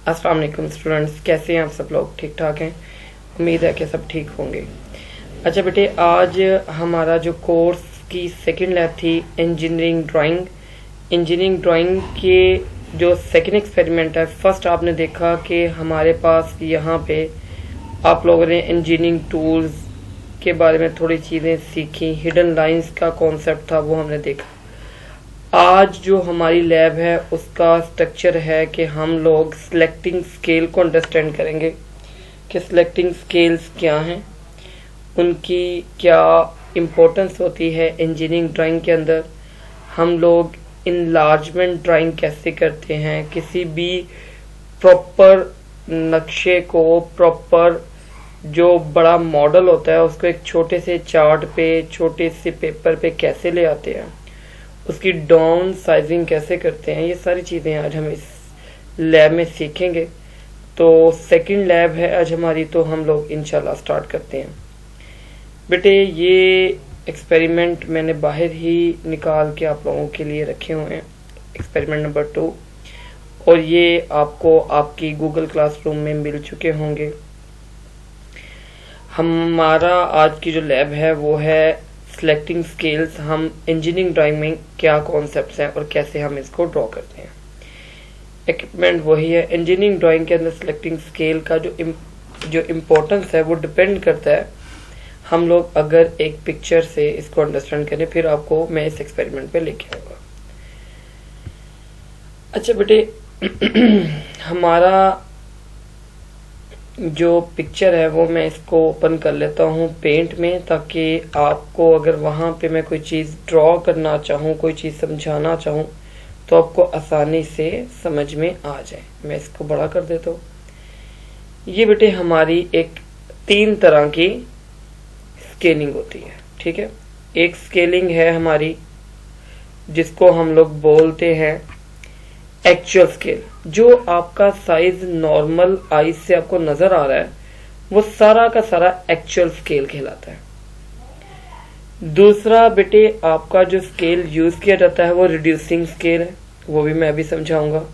अस्सलाम वालेकुम स्टूडेंट्स, कैसे हैं आप सब लोग? ठीक ठाक हैं? उम्मीद है कि सब ठीक होंगे। अच्छा बेटे, आज हमारा जो कोर्स की सेकंड लैब थी इंजीनियरिंग ड्राइंग के जो सेकंड एक्सपेरिमेंट है, फर्स्ट आपने देखा कि हमारे पास यहाँ पे आप लोगों ने इंजीनियरिंग टूल्स के बारे में थोड़ी चीज़ें सीखी, हिडन लाइंस का कॉन्सेप्ट था वो हमने देखा। आज जो हमारी लैब है उसका स्ट्रक्चर है कि हम लोग सिलेक्टिंग स्केल को अंडरस्टैंड करेंगे कि सिलेक्टिंग स्केल्स क्या हैं, उनकी क्या इम्पोर्टेंस होती है इंजीनियरिंग ड्राइंग के अंदर, हम लोग इनलार्जमेंट ड्राइंग कैसे करते हैं, किसी भी प्रॉपर नक्शे को, प्रॉपर जो बड़ा मॉडल होता है उसको एक छोटे से चार्ट पे, छोटे से पेपर पे कैसे ले आते हैं, उसकी डाउन साइजिंग कैसे करते हैं, ये सारी चीज़ें आज हम इस लैब में सीखेंगे। तो सेकंड लैब है आज हमारी, तो हम लोग इंशाल्लाह स्टार्ट करते हैं। बेटे, ये एक्सपेरिमेंट मैंने बाहर ही निकाल के आप लोगों के लिए रखे हुए हैं, एक्सपेरिमेंट नंबर 2, और ये आपको आपकी गूगल क्लासरूम में मिल चुके होंगे। हमारा आज की जो लैब है वो है सिलेक्टिंग स्केल्स। हम इंजीनियरिंग ड्राइंग में क्या कॉन्सेप्ट्स हैं और कैसे हम इसको ड्रॉ करते हैं। इक्विपमेंट वही है। इंजीनियरिंग ड्राइंग के अंदर सिलेक्टिंग स्केल का जो इम्पोर्टेंस है वो डिपेंड करता है हम लोग अगर एक पिक्चर से इसको अंडरस्टैंड करें। फिर आपको मैं इस एक्सपेरिमेंट पे लेके आऊंगा। अच्छा बेटे, हमारा जो पिक्चर है वो मैं इसको ओपन कर लेता हूँ पेंट में, ताकि आपको अगर वहाँ पे मैं कोई चीज़ ड्रॉ करना चाहूँ, कोई चीज़ समझाना चाहूँ, तो आपको आसानी से समझ में आ जाए। मैं इसको बड़ा कर देता हूँ। ये बेटे हमारी एक 3 तरह की स्केलिंग होती है, ठीक है। एक स्केलिंग है हमारी जिसको हम लोग बोलते हैं एक्चुअल स्केल। जो आपका साइज नॉर्मल आईज से आपको नजर आ रहा है वो सारा का सारा एक्चुअल स्केल कहलाता है। दूसरा बेटे, आपका जो स्केल यूज किया जाता है वो रिड्यूसिंग स्केल है, वो भी मैं अभी समझाऊंगा।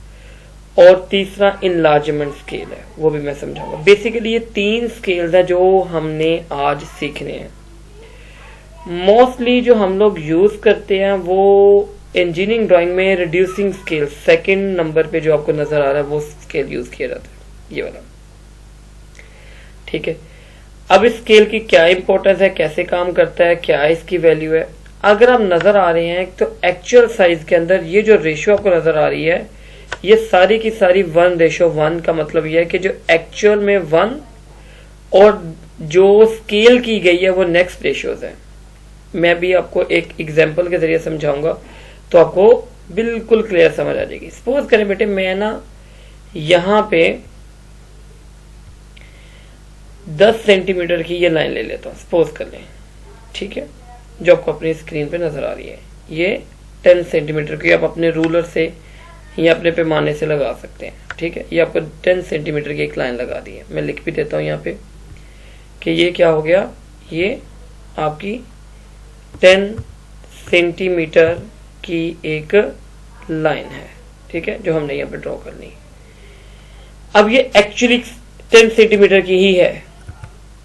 और तीसरा इनलार्जमेंट स्केल है, वो भी मैं समझाऊंगा। बेसिकली ये 3 स्केल्स हैं जो हमने आज सीखने हैं। मोस्टली जो हम लोग यूज करते हैं वो इंजीनियरिंग ड्राइंग में रिड्यूसिंग स्केल, सेकंड नंबर पे जो आपको नजर आ रहा है वो स्केल यूज किया जाता है, ये वाला, ठीक है। अब इस स्केल की क्या इंपॉर्टेंस है, कैसे काम करता है, क्या इसकी वैल्यू है। अगर आप नजर आ रहे हैं तो एक्चुअल साइज के अंदर ये जो रेशियो आपको नजर आ रही है ये सारी की सारी 1:1 का मतलब यह है कि जो एक्चुअल में 1 और जो स्केल की गई है वो नेक्स्ट रेशियोज है। मैं भी आपको एक एग्जांपल के जरिए समझाऊंगा तो आपको बिल्कुल क्लियर समझ आ जाएगी। सपोज करें बेटे, मैं ना यहां पे 10 सेंटीमीटर की ये लाइन ले लेता हूं, सपोज कर लें, ठीक है, जो आपको अपनी स्क्रीन पे नजर आ रही है। ये 10 सेंटीमीटर की आप अपने रूलर से या अपने पैमाने से लगा सकते हैं, ठीक है। ये आपको 10 सेंटीमीटर की एक लाइन लगा दी है। मैं लिख भी देता हूं यहाँ पे कि ये क्या हो गया, ये आपकी 10 सेंटीमीटर की एक लाइन है, ठीक है, जो हमने यहाँ पे ड्रॉ करनी। अब ये एक्चुअली 10 सेंटीमीटर की ही है।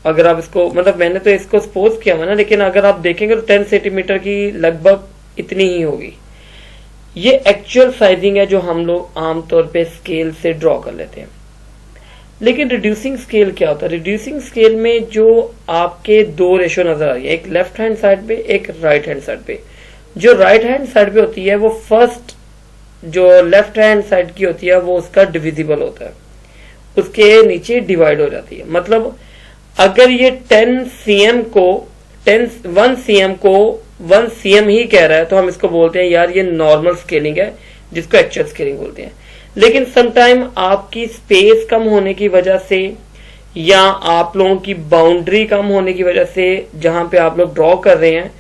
अगर आप इसको, मतलब मैंने तो इसको सपोज किया हुआ ना, लेकिन अगर आप देखेंगे तो 10 सेंटीमीटर की लगभग इतनी ही होगी। ये एक्चुअल साइजिंग है जो हम लोग आमतौर पे स्केल से ड्रॉ कर लेते हैं। लेकिन रिड्यूसिंग स्केल क्या होता है? रिड्यूसिंग स्केल में जो आपके 2 रेशियो नजर आ रही है, एक लेफ्ट हैंड साइड पे, एक राइट हैंड साइड पे। जो राइट हैंड साइड पे होती है वो फर्स्ट जो लेफ्ट हैंड साइड की होती है वो उसका डिविजिबल होता है, उसके नीचे डिवाइड हो जाती है। मतलब अगर ये 1 cm को 1 cm ही कह रहा है तो हम इसको बोलते हैं यार ये नॉर्मल स्केलिंग है, जिसको एक्चुअल स्केलिंग बोलते हैं। लेकिन समटाइम आपकी स्पेस कम होने की वजह से या आप लोगों की बाउंड्री कम होने की वजह से जहां पे आप लोग ड्रॉ कर रहे हैं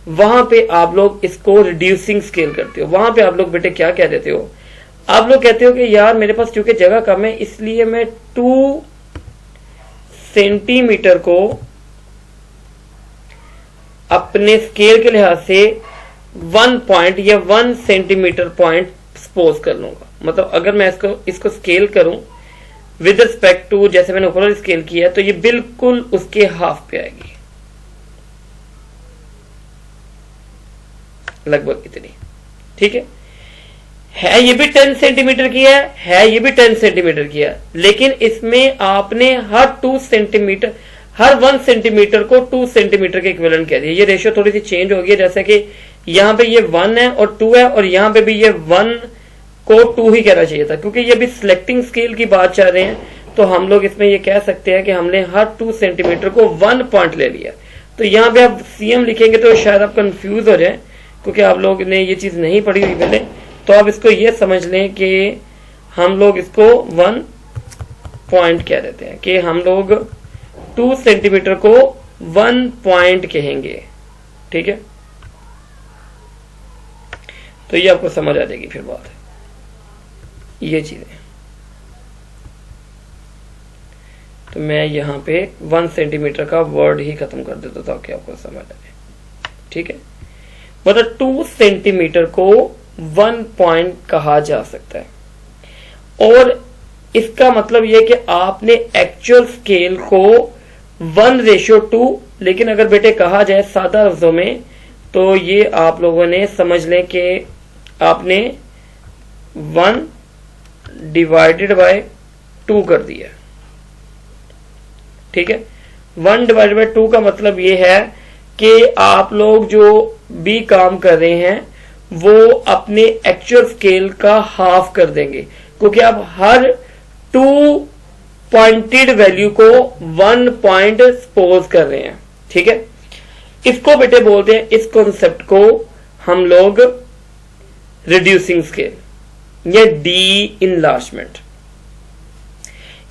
वहां पे आप लोग इसको रिड्यूसिंग स्केल करते हो। वहां पे आप लोग बेटे क्या कह देते हो? आप लोग कहते हो कि यार मेरे पास क्योंकि जगह कम है इसलिए मैं 2 सेंटीमीटर को अपने स्केल के लिहाज से 1 पॉइंट या 1 सेंटीमीटर पॉइंट सपोज कर लूंगा। मतलब अगर मैं इसको स्केल करूं विद रिस्पेक्ट टू, जैसे मैंने ऊपर स्केल किया है तो ये बिल्कुल उसके हाफ पे आएगी, लगभग इतनी। ठीक है ये भी 10 सेंटीमीटर की है ये भी 10 सेंटीमीटर की है, लेकिन इसमें आपने हर 2 सेंटीमीटर, हर 1 सेंटीमीटर को 2 सेंटीमीटर के इक्विवेलेंट कह दिया। ये रेशियो थोड़ी सी चेंज होगी, जैसे कि यहाँ पे ये 1 है और 2 है, और यहाँ पे भी ये 1 को 2 ही कहना चाहिए था, क्योंकि ये भी सिलेक्टिंग स्केल की बात चल रहे हैं। तो हम लोग इसमें ये कह सकते हैं कि हमने हर 2 सेंटीमीटर को 1 पॉइंट ले लिया। तो यहाँ पे आप सीएम लिखेंगे तो शायद आप कंफ्यूज हो जाए, क्योंकि आप लोग ने ये चीज नहीं पढ़ी हुई पहले। तो आप इसको ये समझ लें कि हम लोग इसको 1 पॉइंट कह देते हैं, कि हम लोग 2 सेंटीमीटर को 1 पॉइंट कहेंगे। ठीक है, तो ये आपको समझ आ जाएगी फिर बात, ये चीजें। तो मैं यहां पे 1 सेंटीमीटर का वर्ड ही खत्म कर देता था ताकि आपको समझ आ जाए। ठीक है, मतलब 2 सेंटीमीटर को 1 पॉइंट कहा जा सकता है। और इसका मतलब यह कि आपने एक्चुअल स्केल को 1:2, लेकिन अगर बेटे कहा जाए सादा लफ्जों में तो ये आप लोगों ने समझ लें कि आपने 1/2 कर दिया। ठीक है, 1/2 का मतलब ये है कि आप लोग जो भी काम कर रहे हैं वो अपने एक्चुअल स्केल का हाफ कर देंगे, क्योंकि आप हर 2 पॉइंटेड वैल्यू को 1 पॉइंट सपोज कर रहे हैं। ठीक है, इसको बेटे बोलते हैं, इस कॉन्सेप्ट को हम लोग रिड्यूसिंग स्केल या डी इनलार्जमेंट।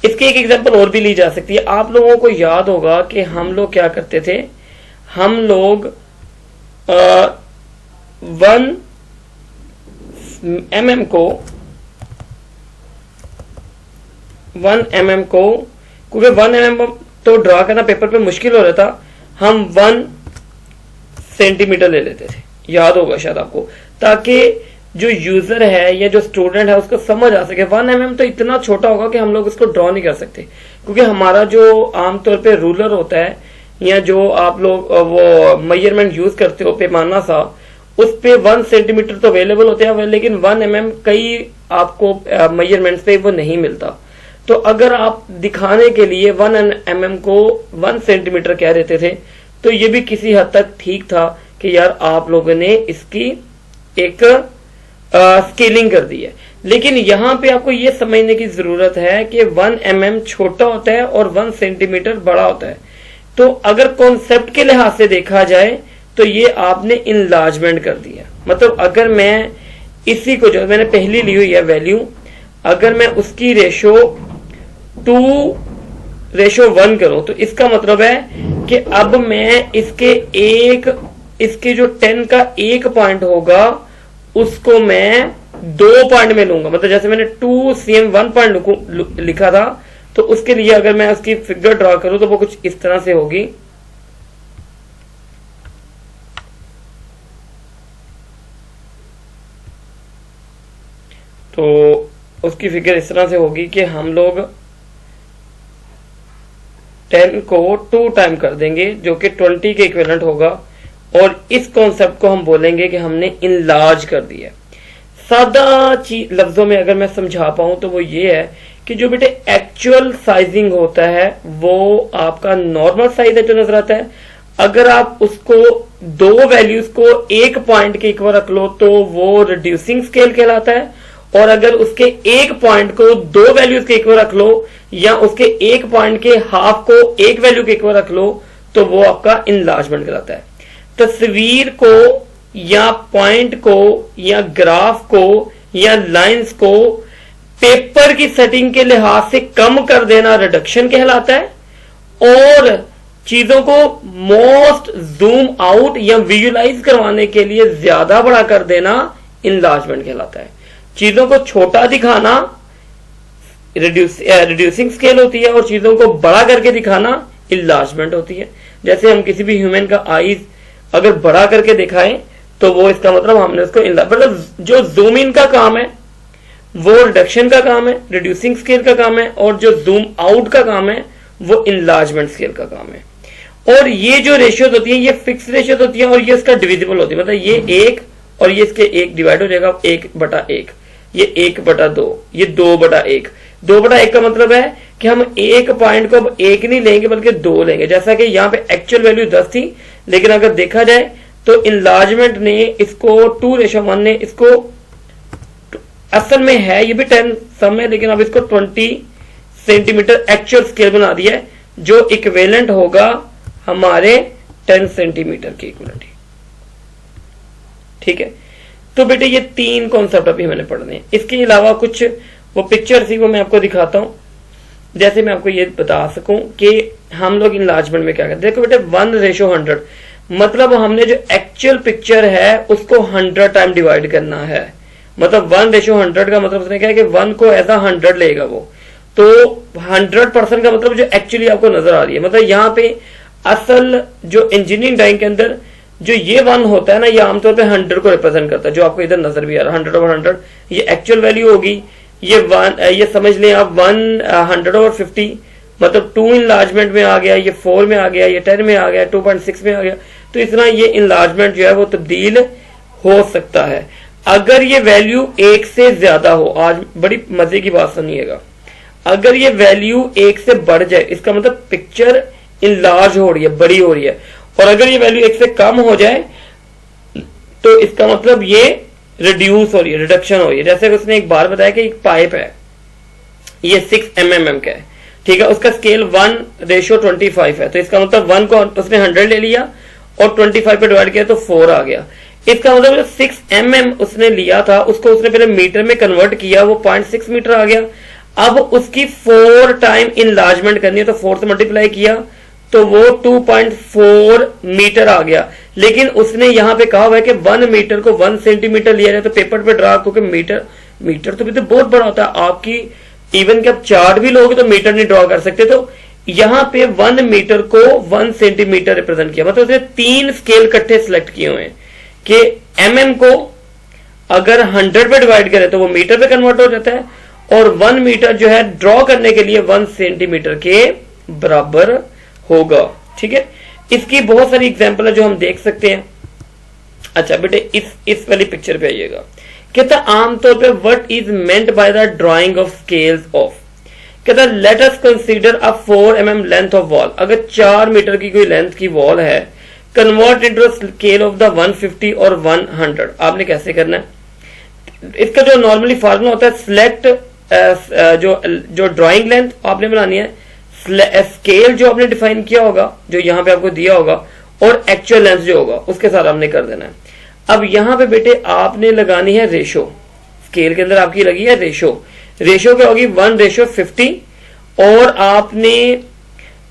इसकी एक एग्जांपल और भी ली जा सकती है। आप लोगों को याद होगा कि हम लोग क्या करते थे, हम लोग 1 mm को 1 mm को, क्योंकि 1 mm तो ड्रा करना पेपर पे मुश्किल हो रहा था, हम 1 सेंटीमीटर ले लेते थे, याद होगा शायद आपको, ताकि जो यूजर है या जो स्टूडेंट है उसको समझ आ सके। 1 mm तो इतना छोटा होगा कि हम लोग उसको ड्रॉ नहीं कर सकते, क्योंकि हमारा जो आमतौर पे रूलर होता है या जो आप लोग वो मेजरमेंट यूज करते हो पैमाना सा, उस पे 1 सेंटीमीटर तो अवेलेबल होते हैं, लेकिन 1 mm कई आपको मेजरमेंट्स पे वो नहीं मिलता। तो अगर आप दिखाने के लिए 1 mm को 1 सेंटीमीटर कह देते थे, तो ये भी किसी हद तक ठीक था कि यार आप लोगों ने इसकी एक स्केलिंग कर दी है। लेकिन यहां पे आपको ये समझने की जरूरत है कि 1 mm छोटा होता है और 1 सेंटीमीटर बड़ा होता है। तो अगर कॉन्सेप्ट के लिहाज से देखा जाए तो ये आपने इनलार्जमेंट कर दिया। मतलब अगर मैं इसी को, जो मैंने पहली ली हुई है वैल्यू, अगर मैं उसकी रेशो 2:1 करूं, तो इसका मतलब है कि अब मैं इसके जो 10 का 1 पॉइंट होगा उसको मैं 2 पॉइंट में लूंगा। मतलब जैसे मैंने 2 cm 1 पॉइंट लिखा था, तो उसके लिए अगर मैं उसकी फिगर ड्रॉ करूं तो वो कुछ इस तरह से होगी। तो उसकी फिगर इस तरह से होगी कि हम लोग 10 को 2 टाइम कर देंगे, जो कि 20 के इक्विवेलेंट होगा, और इस कॉन्सेप्ट को हम बोलेंगे कि हमने इनलार्ज कर दिया। सादा लफ्जों में अगर मैं समझा पाऊं तो वो ये है कि जो बेटे एक्चुअल साइजिंग होता है वो आपका नॉर्मल साइज है जो नजर आता है। अगर आप उसको 2 वैल्यूज को 1 पॉइंट के इक्वल रख लो तो वो रिड्यूसिंग स्केल कहलाता है, और अगर उसके 1 पॉइंट को 2 वैल्यूज के इक्वल रख लो या उसके 1 पॉइंट के हाफ को 1 वैल्यू के इक्वल रख लो तो वो आपका इनलार्जमेंट कहलाता है। तस्वीर को या पॉइंट को या ग्राफ को या लाइंस को पेपर की सेटिंग के लिहाज से कम कर देना रिडक्शन कहलाता है, और चीजों को मोस्ट जूम आउट या विजुअलाइज करवाने के लिए ज्यादा बड़ा कर देना इनलार्जमेंट कहलाता है। चीजों को छोटा दिखाना रिड्यूसिंग स्केल होती है, और चीजों को बड़ा करके दिखाना इनलार्जमेंट होती है। जैसे हम किसी भी ह्यूमन का आईज अगर बड़ा करके दिखाएं तो वो इसका मतलब हमने उसको मतलब जो जूम इन का काम है वो रिडक्शन का काम है, रिड्यूसिंग स्केल का काम है, और जो जूम आउट का काम है वो इनलार्जमेंट स्केल का काम है। और ये जो रेशियोज होती है ये फिक्स रेशियोज होती है और ये इसका डिविजिबल होती है, मतलब ये 1 और ये इसके 1 डिवाइड हो जाएगा 1/1, ये 1/2, ये 2/1। 2/1 का मतलब है कि हम एक पॉइंट को अब 1 नहीं लेंगे बल्कि 2 लेंगे। जैसा कि यहाँ पे एक्चुअल वैल्यू 10 थी, लेकिन अगर देखा जाए तो इनलार्जमेंट ने इसको 2:1 ने इसको, असल में है ये भी 10 सम है, लेकिन अब इसको 20 सेंटीमीटर एक्चुअल स्केल बना दिया है, जो इक्विवेलेंट होगा हमारे 10 सेंटीमीटर के इक्विवेलेंट। ठीक है, तो बेटे ये 3 कॉन्सेप्ट अभी मैंने पढ़ने हैं। इसके अलावा कुछ वो पिक्चर थी वो मैं आपको दिखाता हूं, जैसे मैं आपको ये बता सकूं कि हम लोग इनलार्जमेंट में क्या करते हैं। देखो बेटे 1:100, मतलब हमने जो एक्चुअल पिक्चर है उसको 100 टाइम डिवाइड करना है। मतलब 1:100 का मतलब उसने क्या है कि 1 को एज 100 लेगा वो, तो 100% का मतलब जो एक्चुअली आपको नजर आ रही है। मतलब यहाँ पे असल जो इंजीनियरिंग ड्राइंग के अंदर जो ये 1 होता है ना, ये आमतौर पे 100 को रिप्रेजेंट करता है, जो आपको इधर नजर भी आ रहा है 100/100, ये एक्चुअल वैल्यू होगी। ये समझ लें आप 100/50, मतलब 2 इनलार्जमेंट में आ गया, ये 4 में आ गया, ये 10 में आ गया, 2.6 में आ गया। तो इस तरह ये इनलार्जमेंट जो है वो तब्दील हो सकता है। अगर ये वैल्यू 1 से ज्यादा हो, आज बड़ी मजे की बात सुनिएगा, अगर ये वैल्यू 1 से बढ़ जाए इसका मतलब पिक्चर इनलार्ज हो रही है, बड़ी हो रही है। और अगर ये वैल्यू 1 से कम हो जाए तो इसका मतलब ये रिड्यूस हो रही है, रिडक्शन हो रही है। जैसे उसने एक बार बताया कि एक पाइप है, ये 6 mm का है, ठीक है, उसका स्केल 1:25 है, तो इसका मतलब 1 को उसने 100 ले लिया और 25 पे डिवाइड किया तो 4 आ गया। इसका मतलब जो 6 mm उसने लिया था उसको उसने पहले मीटर में कन्वर्ट किया, वो 0.6 मीटर आ गया। अब उसकी 4 टाइम इनलार्जमेंट करनी है, तो 4 से मल्टीप्लाई किया तो वो 2.4 मीटर आ गया। लेकिन उसने यहां पे कहा हुआ है कि 1 मीटर को 1 सेंटीमीटर लिया जाए, तो पेपर पे ड्रा, क्योंकि मीटर तो भी तो बहुत बड़ा होता है आपकी, इवन कि आप चार्ट भी लोगे तो मीटर नहीं ड्रॉ कर सकते। तो यहां पे 1 मीटर को 1 सेंटीमीटर रिप्रेजेंट किया, मतलब उसने 3 स्केल इकट्ठे सिलेक्ट किए हुए हैं कि mm को अगर 100 पे डिवाइड करें तो वो मीटर पे कन्वर्ट हो जाता है, और 1 मीटर जो है ड्रॉ करने के लिए 1 सेंटीमीटर के बराबर होगा। ठीक है, इसकी बहुत सारी एग्जांपल है जो हम देख सकते हैं। अच्छा बेटे इस वाली पिक्चर पे आइएगा, कहता आमतौर पे what is meant by the drawing of scales of, कहता let us consider a 4 mm length of wall. अगर 4 मीटर की कोई लेंथ की वॉल है, convert into scale of the 150 और 100। आपने कैसे करना है, इसका जो नॉर्मली फार्मूला होता है, सिलेक्ट जो ड्राइंग लेंथ आपने बनानी है, स्केल जो आपने डिफाइन किया होगा, जो यहां पे आपको दिया होगा, और एक्चुअल लेंथ जो होगा उसके साथ आपने कर देना है। अब यहां पे बेटे आपने लगानी है रेशो, स्केल के अंदर आपकी लगी है रेशो क्या होगी 1:50, और आपने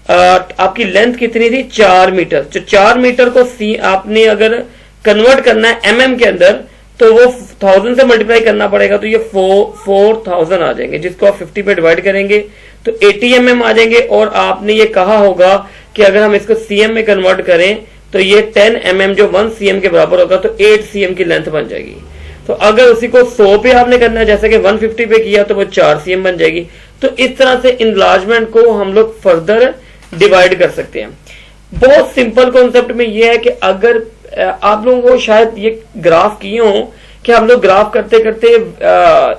आपकी लेंथ कितनी थी 4 मीटर। तो 4 मीटर को आपने अगर कन्वर्ट करना है mm के अंदर तो वो 1000 से मल्टीप्लाई करना पड़ेगा, तो ये 4000 आ जाएंगे, जिसको आप 50 पे डिवाइड करेंगे तो 80 mm आ जाएंगे। और आपने ये कहा होगा कि अगर हम इसको cm में कन्वर्ट करें तो ये 10 mm जो 1 cm के बराबर होगा, तो 8 cm की लेंथ बन जाएगी। तो अगर उसी को 100 पे आपने करना है, जैसे कि 150 पे किया, तो वो 4 cm बन जाएगी। तो इस तरह से इनलार्जमेंट को हम लोग फर्दर डिवाइड कर सकते हैं। बहुत सिंपल कॉन्सेप्ट में ये है कि अगर आप लोगों को शायद ये ग्राफ किए हों कि हम लोग ग्राफ करते करते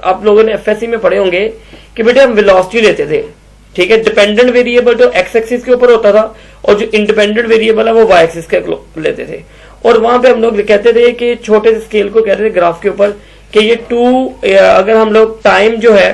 आप लोगों ने एफएससी में पढ़े होंगे कि बेटे हम वेलोसिटी लेते थे, ठीक है, डिपेंडेंट वेरिएबल जो एक्स एक्सिस के ऊपर होता था और जो इंडिपेंडेंट वेरिएबल है वो वाई एक्सिस के लेते थे। और वहां पे हम लोग कहते थे कि छोटे से स्केल को कहते थे ग्राफ के ऊपर कि ये 2 अगर हम लोग टाइम जो है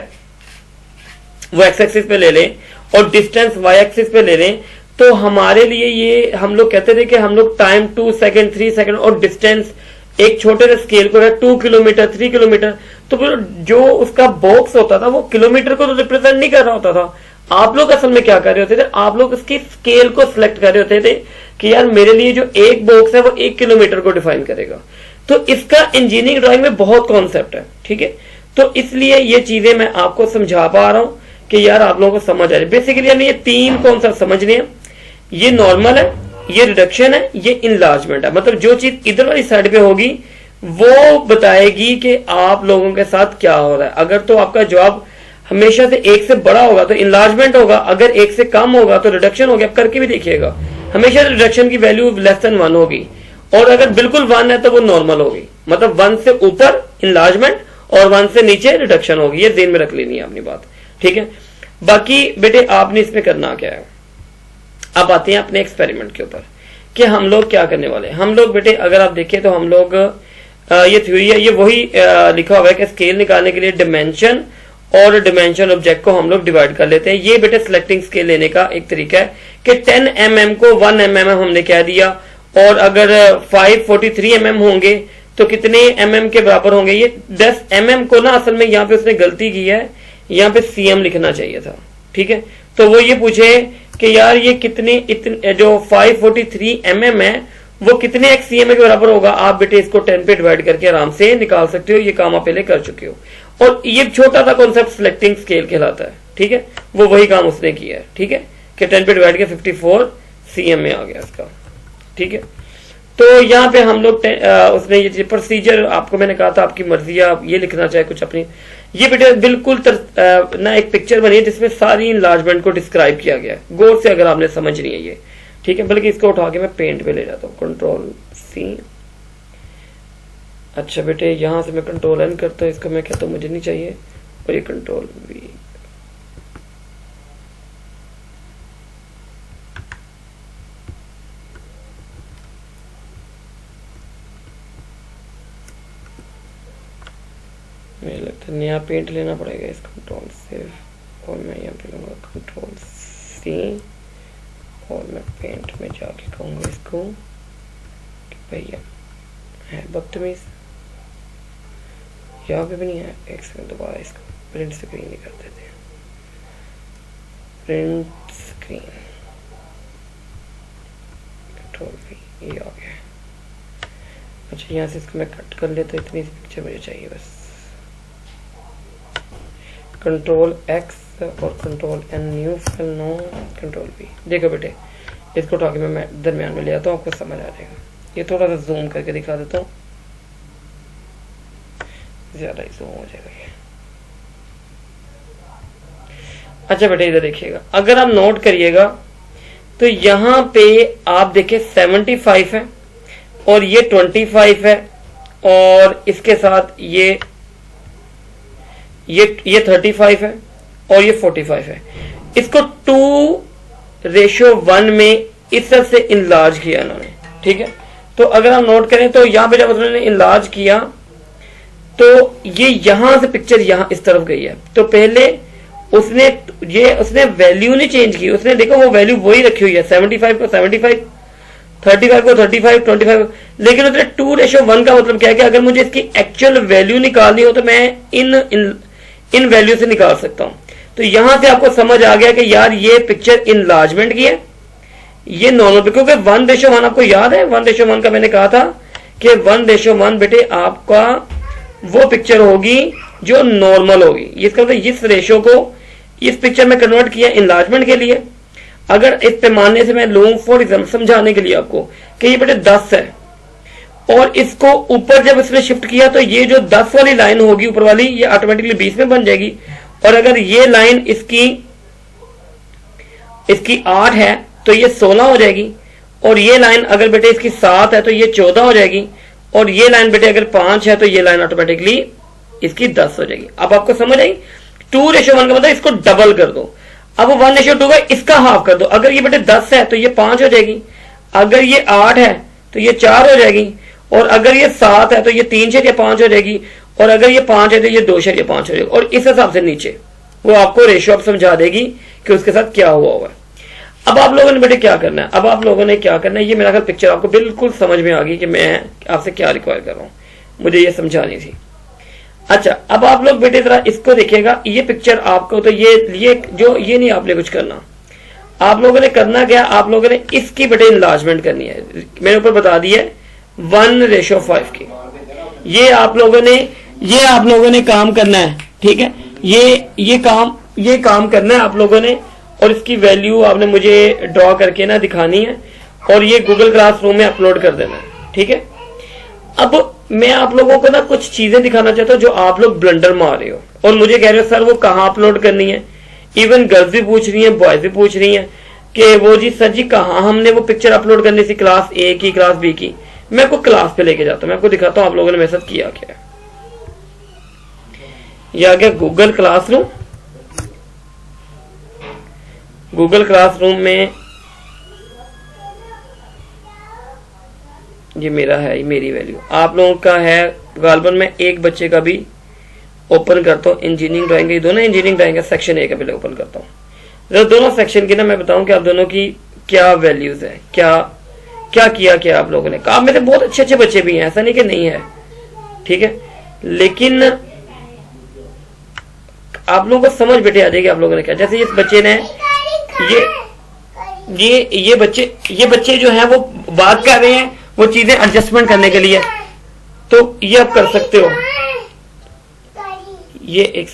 वो एक्स एक्सिस पे ले लें और डिस्टेंस वाई एक्सिस पे ले लें, तो हमारे लिए ये हम लोग कहते थे कि हम लोग टाइम 2 सेकंड 3 सेकंड और डिस्टेंस एक छोटे से स्केल को 2 किलोमीटर 3 किलोमीटर, तो फिर जो उसका बॉक्स होता था वो किलोमीटर को तो रिप्रेजेंट नहीं कर रहा होता था। आप लोग असल में क्या कर रहे होते थे, आप लोग उसकी स्केल को सिलेक्ट कर रहे होते थे कि यार मेरे लिए जो एक बॉक्स है वो 1 किलोमीटर को डिफाइन करेगा। तो इसका इंजीनियरिंग ड्राइंग में बहुत कॉन्सेप्ट है, ठीक है। तो इसलिए ये चीजें मैं आपको समझा पा रहा हूं कि यार आप लोगों को समझ आ रही है। बेसिकली हमें ये 3 कॉन्सेप्ट समझने हैं, ये नॉर्मल है, ये रिडक्शन है, ये इनलार्जमेंट है। मतलब जो चीज इधर वाली साइड पे होगी वो बताएगी कि आप लोगों के साथ क्या हो रहा है। अगर तो आपका जवाब हमेशा से 1 से बड़ा होगा तो इनलार्जमेंट होगा, अगर 1 से कम होगा तो रिडक्शन होगा। आप करके भी देखिएगा, हमेशा रिडक्शन की वैल्यू लेस देन 1 होगी, और अगर बिल्कुल 1 है तो वो नॉर्मल होगी। मतलब 1 से ऊपर इनलार्जमेंट और 1 से नीचे रिडक्शन होगी। ये ध्यान में रख लेनी है अपनी बात, ठीक है। बाकी बेटे आपने इसमें करना क्या है, अब आते हैं अपने एक्सपेरिमेंट के ऊपर कि हम लोग क्या करने वाले हैं। हम लोग बेटे अगर आप देखें तो हम लोग ये थ्योरी है, ये वही लिखा हुआ है कि स्केल निकालने के लिए डिमेंशन और डिमेंशन ऑब्जेक्ट को हम लोग डिवाइड कर लेते हैं। ये बेटे सिलेक्टिंग स्केल लेने का एक तरीका है कि 10 mm को 1 mm हमने कह दिया, और अगर 543 mm होंगे तो कितने mm के बराबर होंगे। ये 10 mm को ना असल में यहाँ पे उसने गलती की है, यहाँ पे cm लिखना चाहिए था, ठीक है। तो वो ये पूछे कि यार ये इतने जो 543 mm है वो कितने XCM के बराबर होगा। आप बेटे इसको 10 पे डिवाइड करके आराम से निकाल सकते हो, ये काम आप पहले कर चुके हो। और ये छोटा सा कॉन्सेप्ट सिलेक्टिंग स्केल कहलाता है, ठीक है। वो वही काम उसने किया है, ठीक है, कि 10 पे डिवाइड के 54 CM में आ गया इसका, ठीक है। तो यहाँ पे हम लोग उसने ये प्रोसीजर आपको मैंने कहा था आपकी मर्जी, आप ये लिखना चाहे कुछ अपनी। ये बेटे बिल्कुल ना एक पिक्चर बनी है जिसमें सारी इनलार्जमेंट को डिस्क्राइब किया गया है। गौर से अगर आपने समझनी है ये, ठीक है। बल्कि इसको उठा के मैं पेंट पे ले जाता हूँ, Ctrl+C। अच्छा बेटे यहां से मैं Ctrl+N करता हूँ, इसको मैं कहता हूँ मुझे नहीं चाहिए, और ये Ctrl+V। मुझे लगता है नया पेंट लेना पड़ेगा इस Ctrl से, और मैं यहाँ पे लूंगा Ctrl+C, और मैं पेंट में जाके कहूंगा इसको कि भैया है बदतमीज, यहाँ पे भी नहीं है। एक सेकंड दोबारा इसको प्रिंट स्क्रीन ही कर देते हैं, प्रिंट स्क्रीन, Ctrl+V, ये आ गया। अच्छा यहाँ से इसको मैं कट कर लेता हूँ, इतनी सी पिक्चर मुझे चाहिए बस। Ctrl+X और Ctrl+N new file, no, Ctrl+V। देखो बेटे इसको उठा के मैं दरमियान में ले आता हूँ, आपको समझ आ जाएगा। ये थोड़ा सा जूम करके दिखा देता हूँ, ज्यादा ही जूम हो जाएगा ये। अच्छा बेटे इधर देखिएगा, अगर आप नोट करिएगा तो यहाँ पे आप देखें 75 है, और ये 25 है, और इसके साथ ये 35 है, और ये 45 है। इसको 2:1 में इस तरह से इनलार्ज किया उन्होंने, ठीक है। तो अगर हम नोट करें तो यहाँ पे जब उन्होंने इनलार्ज किया तो ये यहां से पिक्चर यहाँ इस तरफ गई है। तो पहले उसने वैल्यू नहीं चेंज की, उसने देखो वो वैल्यू वही रखी हुई है, 75 को 75, 35 को 35, 25, लेकिन उसने 2:1 का मतलब क्या है कि अगर मुझे इसकी एक्चुअल वैल्यू निकालनी हो तो मैं इन वैल्यू से निकाल सकता हूं। तो यहां से आपको समझ आ गया कि यार ये पिक्चर इनलार्जमेंट की है, ये नॉर्मल, क्योंकि 1:1 आपको याद है 1:1 का मैंने कहा था कि 1:1 बेटे आपका वो पिक्चर होगी जो नॉर्मल होगी। इसका मतलब इस रेशो को इस पिक्चर में कन्वर्ट किया इनलार्जमेंट के लिए। अगर इस पैमाने से मैं लूं फॉर एग्जाम्पल समझाने के लिए आपको कि ये बेटे 10 है, और इसको ऊपर जब इसने शिफ्ट किया तो ये जो 10 वाली लाइन होगी ऊपर वाली, ये ऑटोमेटिकली 20 में बन जाएगी। और अगर ये लाइन इसकी 8 है तो ये 16 हो जाएगी, और ये लाइन अगर बेटे इसकी 7 है तो ये 14 हो जाएगी, और ये लाइन बेटे अगर 5 है तो ये लाइन ऑटोमेटिकली इसकी 10 हो जाएगी। अब आपको समझ आई, 2:1 का मतलब इसको डबल कर दो। अब 1:2 का इसका हाफ कर दो। अगर ये बेटे 10 है तो ये 5 हो जाएगी, अगर ये 8 है तो ये 4 हो जाएगी, और अगर ये 7 है तो ये 3/5 हो जाएगी, और अगर ये 5 है तो ये 2/5 हो जाएगी। और इस हिसाब से नीचे वो आपको रेशियो आप समझा देगी कि उसके साथ क्या हुआ होगा। अब आप लोगों ने बेटे क्या करना है, अब आप लोगों ने क्या करना है, ये मेरा ख्याल पिक्चर आपको बिल्कुल समझ में आ गई कि मैं आपसे क्या रिक्वायर कर रहा हूं, मुझे ये समझानी थी। अच्छा अब आप लोग बेटे जरा इसको देखिएगा, ये पिक्चर आपको तो ये नहीं आपने कुछ करना, आप लोगों ने करना क्या, आप लोगों ने इसकी बेटे इनलार्जमेंट करनी है। मेरे ऊपर बता दी है 1:5 की, ये आप लोगों ने काम करना है, ठीक है। ये काम करना है आप लोगों ने, और इसकी वैल्यू आपने मुझे ड्रॉ करके ना दिखानी है, और ये गूगल क्लासरूम में अपलोड कर देना है, ठीक है। अब मैं आप लोगों को ना कुछ चीजें दिखाना चाहता हूँ जो आप लोग ब्लंडर मार रहे हो और मुझे कह रहे हो सर वो कहाँ अपलोड करनी है। इवन गर्ल्स भी पूछ रही हैं, बॉयज भी पूछ रही हैं कि वो जी सर जी कहाँ हमने वो पिक्चर अपलोड करनी थी, क्लास ए की क्लास बी की। मैं आपको क्लास पे लेके जाता हूँ, मैं आपको दिखाता हूँ आप लोगों ने मेरे साथ किया क्या है। ये आ गया गूगल क्लासरूम। गूगल क्लासरूम में ये मेरा है, ये मेरी वैल्यू। आप लोगों का है गालबन में एक बच्चे का भी ओपन करता हूँ, इंजीनियरिंग ड्राइंग, ये दोनों इंजीनियरिंग ड्राइंग है, सेक्शन ए का भी ओपन करता हूँ। दोनों सेक्शन की ना मैं बताऊं कि आप दोनों की क्या वैल्यूज है, क्या क्या किया क्या आप लोगों ने। काम में तो बहुत अच्छे अच्छे बच्चे भी हैं, ऐसा नहीं कि नहीं है, ठीक है, लेकिन आप लोगों को समझ बेटे आ जाएगी आप लोगों ने क्या। जैसे इस बच्चे ने ये बच्चे जो हैं वो बात कर रहे हैं वो चीजें एडजस्टमेंट करने के लिए, तो ये आप कर सकते हो। ये एक